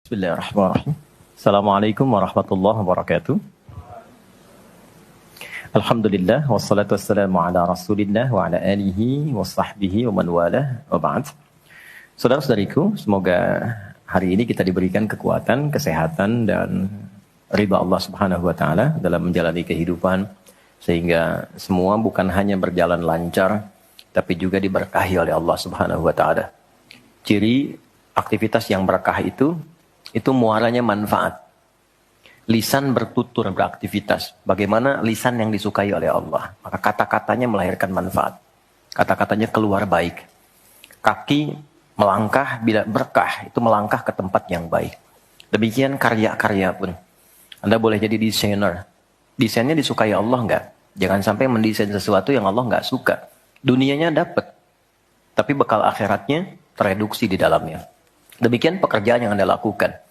Bismillahirrahmanirrahim. Assalamualaikum warahmatullahi wabarakatuh. Alhamdulillah wassalatu wassalamu ala Rasulillah wa ala alihi wa sahbihi wa man walah wa ba'd. Saudara-saudariku, semoga hari ini kita diberikan kekuatan, kesehatan dan ridha Allah Subhanahu wa taala dalam menjalani kehidupan sehingga semua bukan hanya berjalan lancar tapi juga diberkahi oleh Allah Subhanahu wa taala. Ciri aktivitas yang berkah itu muaranya manfaat. Lisan bertutur beraktivitas. Bagaimana lisan yang disukai oleh Allah. Maka kata-katanya melahirkan manfaat. Kata-katanya keluar baik. Kaki melangkah bila berkah. Itu melangkah ke tempat yang baik. Demikian karya-karya pun. Anda boleh jadi desainer. Desainnya disukai Allah enggak? Jangan sampai mendesain sesuatu yang Allah enggak suka. Dunianya dapat. Tapi bekal akhiratnya tereduksi di dalamnya. Demikian pekerjaan yang Anda lakukan.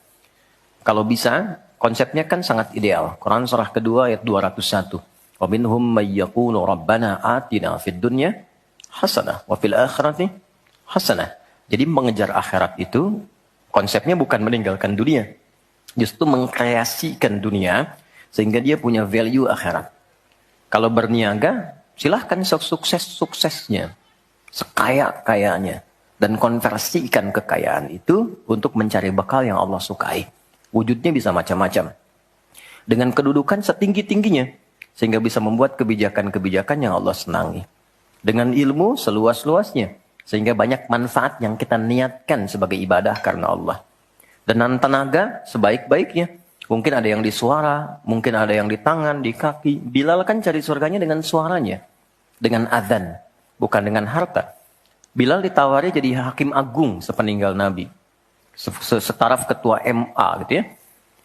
Kalau bisa, konsepnya kan sangat ideal. Quran surah kedua ayat 201. Wa minhum may yaqulu rabbana atina fid dunya hasanah wa fil akhirati hasanah. Jadi mengejar akhirat itu konsepnya bukan meninggalkan dunia. Justru mengkreasikan dunia sehingga dia punya value akhirat. Kalau berniaga, silahkan sukses-suksesnya, sekaya-kayanya dan konversikan kekayaan itu untuk mencari bekal yang Allah sukai. Wujudnya bisa macam-macam. Dengan kedudukan setinggi-tingginya. Sehingga bisa membuat kebijakan-kebijakan yang Allah senangi. Dengan ilmu seluas-luasnya. Sehingga banyak manfaat yang kita niatkan sebagai ibadah karena Allah. Dengan tenaga sebaik-baiknya. Mungkin ada yang di suara, mungkin ada yang di tangan, di kaki. Bilal kan cari surganya dengan suaranya. Dengan azan. Bukan dengan harta. Bilal ditawari jadi hakim agung sepeninggal Nabi. Setaraf ketua MA gitu ya.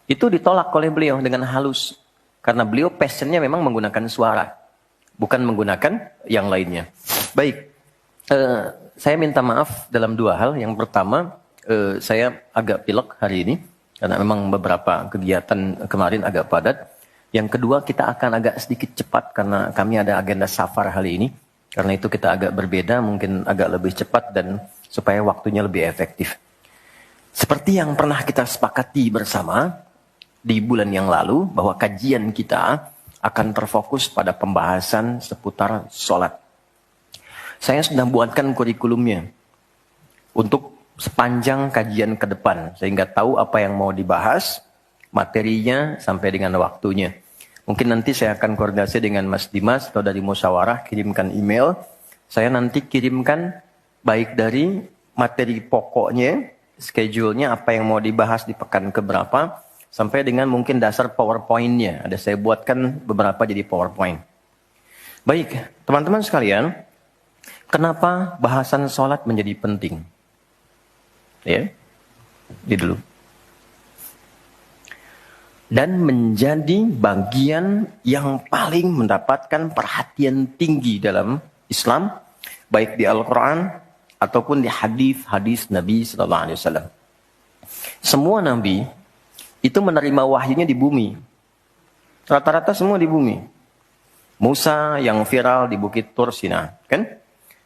Itu ditolak oleh beliau dengan halus. Karena beliau passionnya memang menggunakan suara. Bukan menggunakan yang lainnya. Baik. Saya minta maaf dalam dua hal. Yang pertama, saya agak pilek hari ini. Karena memang beberapa kegiatan kemarin agak padat. Yang kedua, kita akan agak sedikit cepat. Karena kami ada agenda safar hari ini. Karena itu kita agak berbeda. Mungkin agak lebih cepat dan supaya waktunya lebih efektif. Seperti yang pernah kita sepakati bersama di bulan yang lalu, bahwa kajian kita akan terfokus pada pembahasan seputar sholat. Saya sudah buatkan kurikulumnya untuk sepanjang kajian ke depan, sehingga tahu apa yang mau dibahas, materinya sampai dengan waktunya. Mungkin nanti saya akan koordinasi dengan Mas Dimas atau dari musyawarah, kirimkan email. Saya nanti kirimkan baik dari materi pokoknya, schedule-nya apa yang mau dibahas di pekan keberapa, sampai dengan mungkin dasar PowerPoint-nya. Ada saya buatkan beberapa jadi PowerPoint. Baik, teman-teman sekalian, kenapa bahasan sholat menjadi penting? Ya, ini dulu. Dan menjadi bagian yang paling mendapatkan perhatian tinggi dalam Islam, baik di Al-Quran, ataupun di hadis-hadis Nabi Sallallahu Alaihi Wasallam. Semua Nabi itu menerima wahyunya di bumi. Rata-rata semua di bumi. Musa yang viral di Bukit Tur Sina, kan?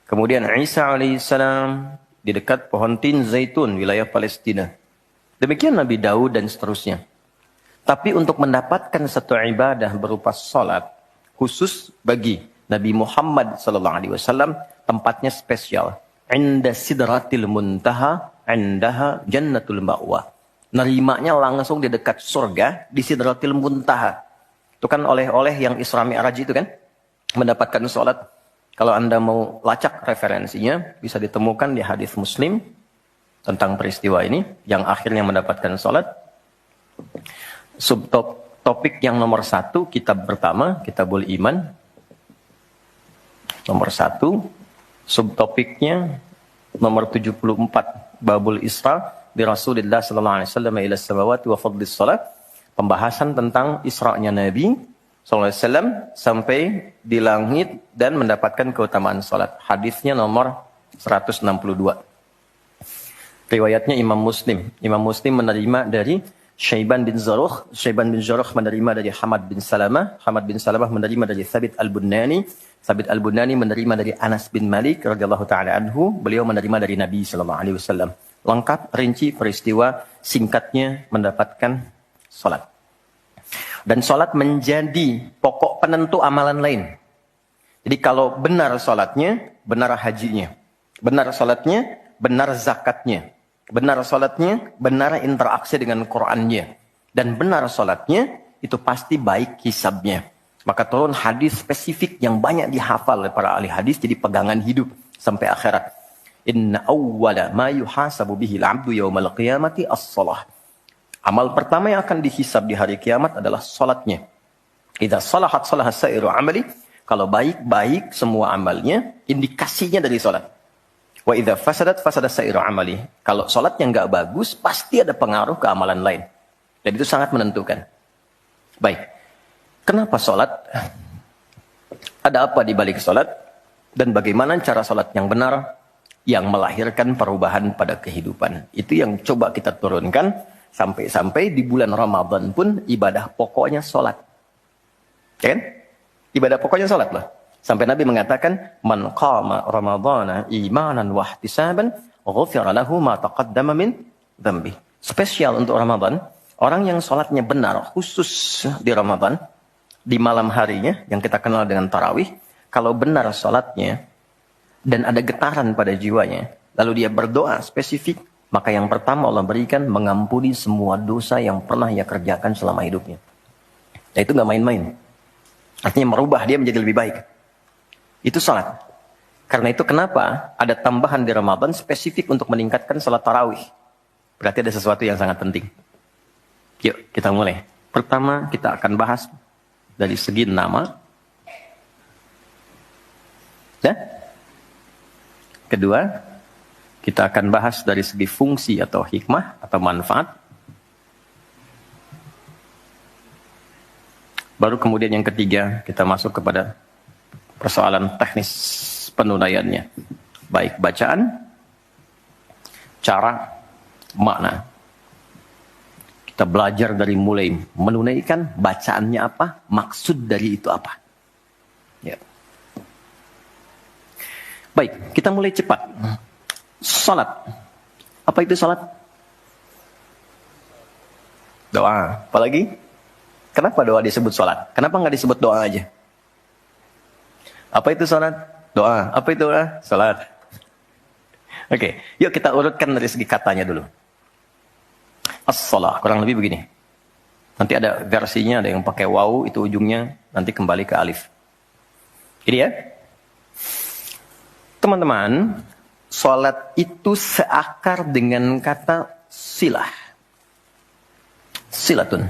Kemudian Isa alaihissalam di dekat pohon tin zaitun, wilayah Palestina. Demikian Nabi Daud dan seterusnya. Tapi untuk mendapatkan satu ibadah berupa salat khusus bagi Nabi Muhammad Sallallahu Alaihi Wasallam, tempatnya spesial. Inda sidratil muntaha, indaha jannatul ma'wa. Nerimanya langsung di dekat surga, di sidratil muntaha. Itu kan oleh-oleh yang Isra Mi'raj itu kan, mendapatkan sholat. Kalau Anda mau lacak referensinya, bisa ditemukan di hadis Muslim tentang peristiwa ini, yang akhirnya mendapatkan sholat. Subtopik yang nomor 1, kitab pertama, Kitabul Iman. Nomor 1. Subtopiknya nomor 74, Babul Isra bi Rasulillah sallallahu alaihi wasallam ila samawati wa fadlis salat. Pembahasan tentang Isra'nya Nabi sallallahu alaihi wasallam sampai di langit dan mendapatkan keutamaan salat. Hadisnya nomor 162. Riwayatnya Imam Muslim. Imam Muslim menerima dari Syaiban bin Zarukh. Syaiban bin Zarukh menerima dari Hamad bin Salamah. Hamad bin Salamah menerima dari Thabit al-Bunani. Thabit al-Bunani menerima dari Anas bin Malik radhiyallahu taala anhu. Beliau menerima dari Nabi sallallahu alaihi wasallam. lengkap, rinci, peristiwa singkatnya mendapatkan sholat. Dan sholat menjadi pokok penentu amalan lain. Jadi kalau benar sholatnya, benar hajinya. Benar sholatnya, benar zakatnya. Benar sholatnya, benar interaksi dengan Qur'annya. Dan benar sholatnya, itu pasti baik hisabnya. Maka turun hadis spesifik yang banyak dihafal oleh para ahli hadis, jadi pegangan hidup sampai akhirat. Inna awwala ma yuhasabu bihi al-'abdu yawmal qiyamati as-shalah. Amal pertama yang akan dihisab di hari kiamat adalah salatnya. Idza salahat salahat sa'iru amali. Kalau baik-baik semua amalnya, indikasinya dari salat. Wa idza fasadat fasadat sa'iru amali. Kalau salatnya enggak bagus, pasti ada pengaruh ke amalan lain. Dan itu sangat menentukan. Baik. Kenapa salat? Ada apa di balik salat? Dan bagaimana cara salat yang benar yang melahirkan perubahan pada kehidupan? Itu yang coba kita turunkan. Sampai-sampai di bulan Ramadan pun ibadah pokoknya sholat. Ya kan? Ibadah pokoknya sholat lah. Sampai Nabi mengatakan, Man qama Ramadana imanan wahtisaban, ghufira lahu ma taqaddama min dhanbi. Spesial untuk Ramadan, orang yang sholatnya benar, khusus di Ramadan, di malam harinya, yang kita kenal dengan tarawih, kalau benar sholatnya, dan ada getaran pada jiwanya, lalu dia berdoa spesifik, maka yang pertama Allah berikan mengampuni semua dosa yang pernah ia kerjakan selama hidupnya. Nah itu nggak main-main. Artinya merubah dia menjadi lebih baik. Itu salat. Karena itu kenapa ada tambahan di Ramadan spesifik untuk meningkatkan salat tarawih. Berarti ada sesuatu yang sangat penting. Yuk kita mulai. Pertama kita akan bahas dari segi nama. Ya? Kedua, kita akan bahas dari segi fungsi atau hikmah atau manfaat. Baru kemudian yang ketiga kita masuk kepada persoalan teknis penunaiannya. Baik bacaan, cara, makna. Kita belajar dari mulai menunaikan, bacaannya apa, maksud dari itu apa. Ya. Baik, kita mulai cepat. Salat. Apa itu salat? Doa. Apalagi? Kenapa doa disebut salat? Kenapa nggak disebut doa aja? Apa itu salat? Doa. Apa itu doa? Salat. Oke, yuk kita urutkan dari segi katanya dulu. As-salah, kurang lebih begini. Nanti ada versinya, ada yang pakai waw, itu ujungnya nanti kembali ke alif. Ini ya. Teman-teman, salat itu seakar dengan kata silah. Silatun.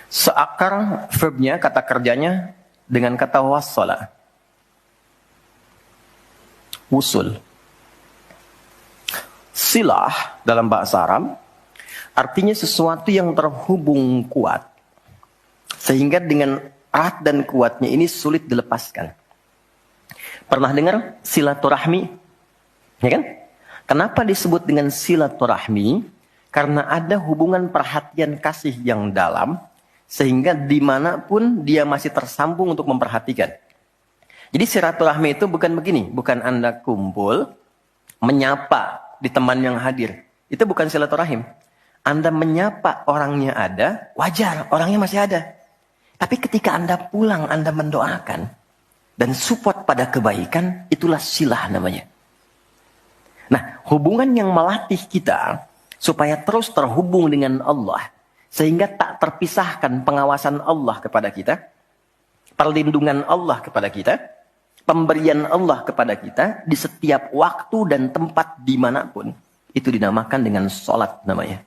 Seakar verbnya, kata kerjanya dengan kata wassala. Wusul. Silah dalam bahasa Arab artinya sesuatu yang terhubung kuat. Sehingga dengan erat dan kuatnya ini sulit dilepaskan. Pernah dengar silaturahmi? Ya kan? Kenapa disebut dengan silaturahmi? Karena ada hubungan perhatian kasih yang dalam, sehingga dimanapun dia masih tersambung untuk memperhatikan. Jadi silaturahmi itu bukan begini, bukan Anda kumpul, menyapa di teman yang hadir. Itu bukan silaturahim. Anda menyapa orangnya ada, wajar, orangnya masih ada. Tapi ketika Anda pulang, Anda mendoakan, dan support pada kebaikan, itulah silah namanya. Nah, hubungan yang melatih kita supaya terus terhubung dengan Allah, sehingga tak terpisahkan pengawasan Allah kepada kita, perlindungan Allah kepada kita, pemberian Allah kepada kita di setiap waktu dan tempat dimanapun, itu dinamakan dengan sholat namanya.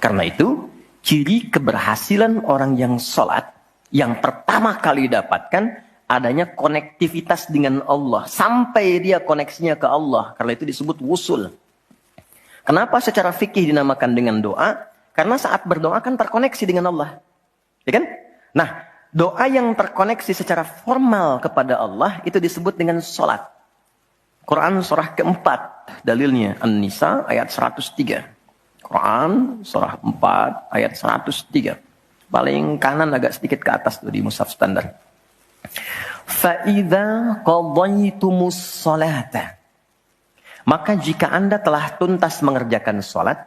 Karena itu, ciri keberhasilan orang yang sholat, yang pertama kali dapatkan, adanya konektivitas dengan Allah. Sampai dia koneksinya ke Allah. Karena itu disebut wusul. Kenapa secara fikih dinamakan dengan doa? Karena saat berdoa kan terkoneksi dengan Allah. Ya kan? Nah, doa yang terkoneksi secara formal kepada Allah itu disebut dengan sholat. Quran surah keempat. Dalilnya An-Nisa ayat 103. Quran surah 4 ayat 103. Paling kanan agak sedikit ke atas tuh di mushaf standar. Fa'idha qadaitumus salata. Maka jika Anda telah tuntas mengerjakan salat,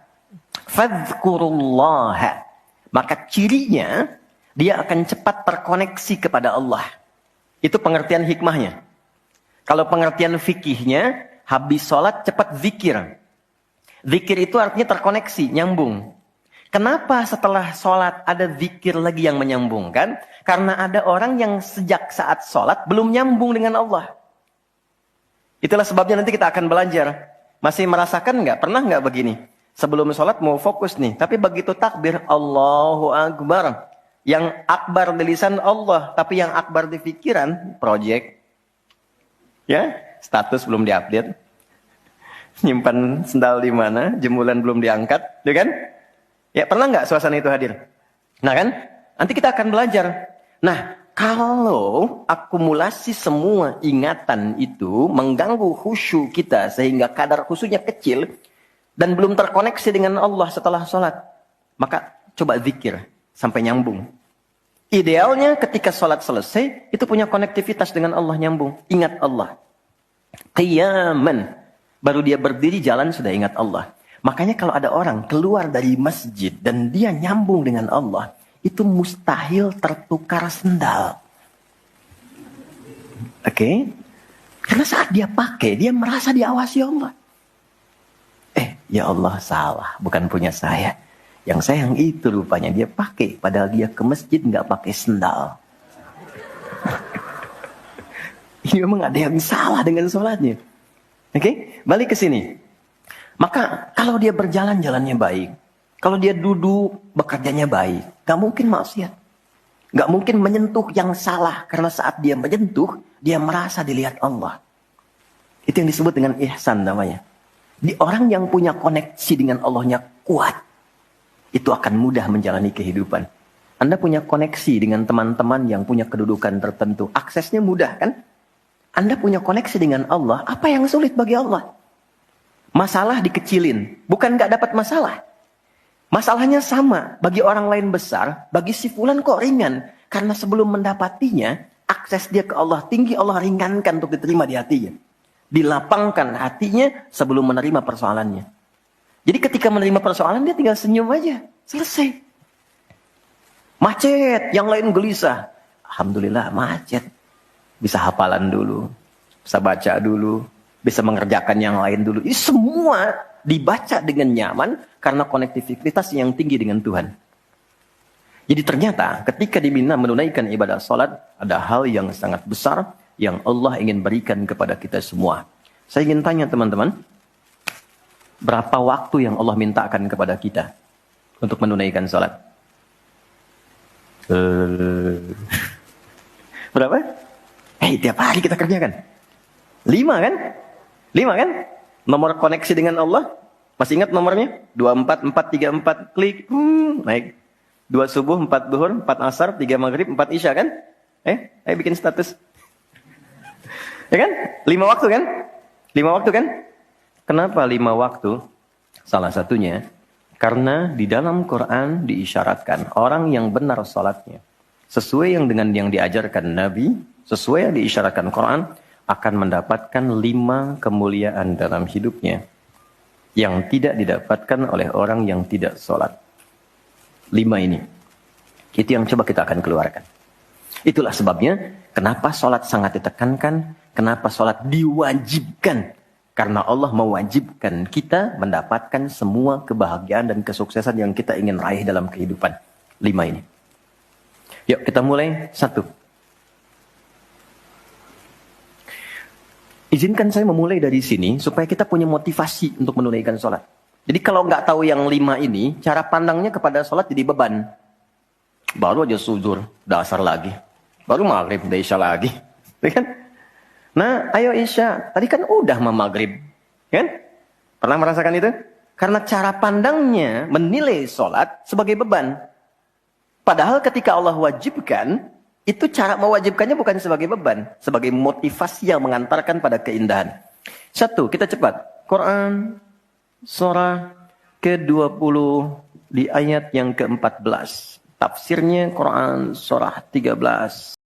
fadhkurullaha. Maka cirinya, dia akan cepat terkoneksi kepada Allah. Itu pengertian hikmahnya. Kalau pengertian fikihnya, habis salat cepat zikir. Zikir itu artinya terkoneksi, nyambung. Kenapa setelah sholat ada zikir lagi yang menyambungkan? Karena ada orang yang sejak saat sholat belum nyambung dengan Allah. Itulah sebabnya nanti kita akan belajar. Masih merasakan nggak? Pernah nggak begini? Sebelum sholat mau fokus nih. Tapi begitu takbir, Allahu Akbar. Yang akbar di lisan Allah. Tapi yang akbar di pikiran, project. Ya, status belum diupdate. Nyimpan sendal di mana, jemuran belum diangkat, ya kan? Ya, pernah nggak suasana itu hadir? Nah kan, nanti kita akan belajar. Nah, kalau akumulasi semua ingatan itu mengganggu khusyuk kita sehingga kadar khusyuknya kecil dan belum terkoneksi dengan Allah setelah sholat, maka coba zikir sampai nyambung. Idealnya ketika sholat selesai, itu punya konektivitas dengan Allah nyambung. Ingat Allah. Qiyaman. Baru dia berdiri jalan sudah ingat Allah. Makanya kalau ada orang keluar dari masjid dan dia nyambung dengan Allah, itu mustahil tertukar sendal. Oke? Karena saat dia pakai, dia merasa diawasi Allah. Ya Allah salah, bukan punya saya. Yang saya yang itu rupanya dia pakai, padahal dia ke masjid nggak pakai sendal. Ini memang ada yang salah dengan sholatnya. Oke, balik ke sini. Maka kalau dia berjalan jalannya baik, kalau dia duduk bekerjanya baik, gak mungkin maksiat, gak mungkin menyentuh yang salah karena saat dia menyentuh dia merasa dilihat Allah. Itu yang disebut dengan ihsan namanya. Di orang yang punya koneksi dengan Allahnya kuat, itu akan mudah menjalani kehidupan. Anda punya koneksi dengan teman-teman yang punya kedudukan tertentu, aksesnya mudah kan? Anda punya koneksi dengan Allah, apa yang sulit bagi Allah? Masalah dikecilin, bukan gak dapat masalah. Masalahnya sama, bagi orang lain besar, bagi si fulan kok ringan. Karena sebelum mendapatinya, akses dia ke Allah tinggi, Allah ringankan untuk diterima di hatinya. Dilapangkan hatinya sebelum menerima persoalannya. Jadi ketika menerima persoalan, dia tinggal senyum aja, selesai. Macet, yang lain gelisah. Alhamdulillah macet. Bisa hafalan dulu, bisa baca dulu, bisa mengerjakan yang lain dulu. Ini semua dibaca dengan nyaman karena konektivitas yang tinggi dengan Tuhan. Jadi ternyata ketika diminta menunaikan ibadah salat, ada hal yang sangat besar yang Allah ingin berikan kepada kita semua. Saya ingin tanya teman-teman, berapa waktu yang Allah mintakan kepada kita untuk menunaikan salat? Berapa? Tiap hari kita kerjakan. 5 kan? 5 kan? Nomor koneksi dengan Allah. Masih ingat nomornya? 24434 klik. Naik. 2 subuh, 4 duhur, 4 asar, 3 maghrib, 4 isya kan? Ayo bikin status. Ya kan? 5 waktu kan? 5 waktu kan? Kenapa 5 waktu? Salah satunya, karena di dalam Quran diisyaratkan orang yang benar salatnya, sesuai dengan yang diajarkan Nabi, sesuai yang diisyaratkan Quran, akan mendapatkan 5 kemuliaan dalam hidupnya yang tidak didapatkan oleh orang yang tidak sholat. 5 ini. Itu yang coba kita akan keluarkan. Itulah sebabnya kenapa sholat sangat ditekankan, kenapa sholat diwajibkan. Karena Allah mewajibkan kita mendapatkan semua kebahagiaan dan kesuksesan yang kita ingin raih dalam kehidupan. 5 ini. Yuk kita mulai. 1. Izinkan saya memulai dari sini supaya kita punya motivasi untuk menunaikan sholat. Jadi kalau nggak tahu yang 5 ini, cara pandangnya kepada sholat jadi beban. Baru aja sujud, dasar lagi. Baru maghrib, udah isya lagi. Ya kan? Nah, ayo isya. Tadi kan udah mau maghrib. Kan? Pernah merasakan itu? Karena cara pandangnya menilai sholat sebagai beban. Padahal ketika Allah wajibkan, itu cara mewajibkannya bukan sebagai beban, sebagai motivasi yang mengantarkan pada keindahan. 1, kita cepat. Quran surah ke-20 di ayat yang ke-14. Tafsirnya Quran surah 13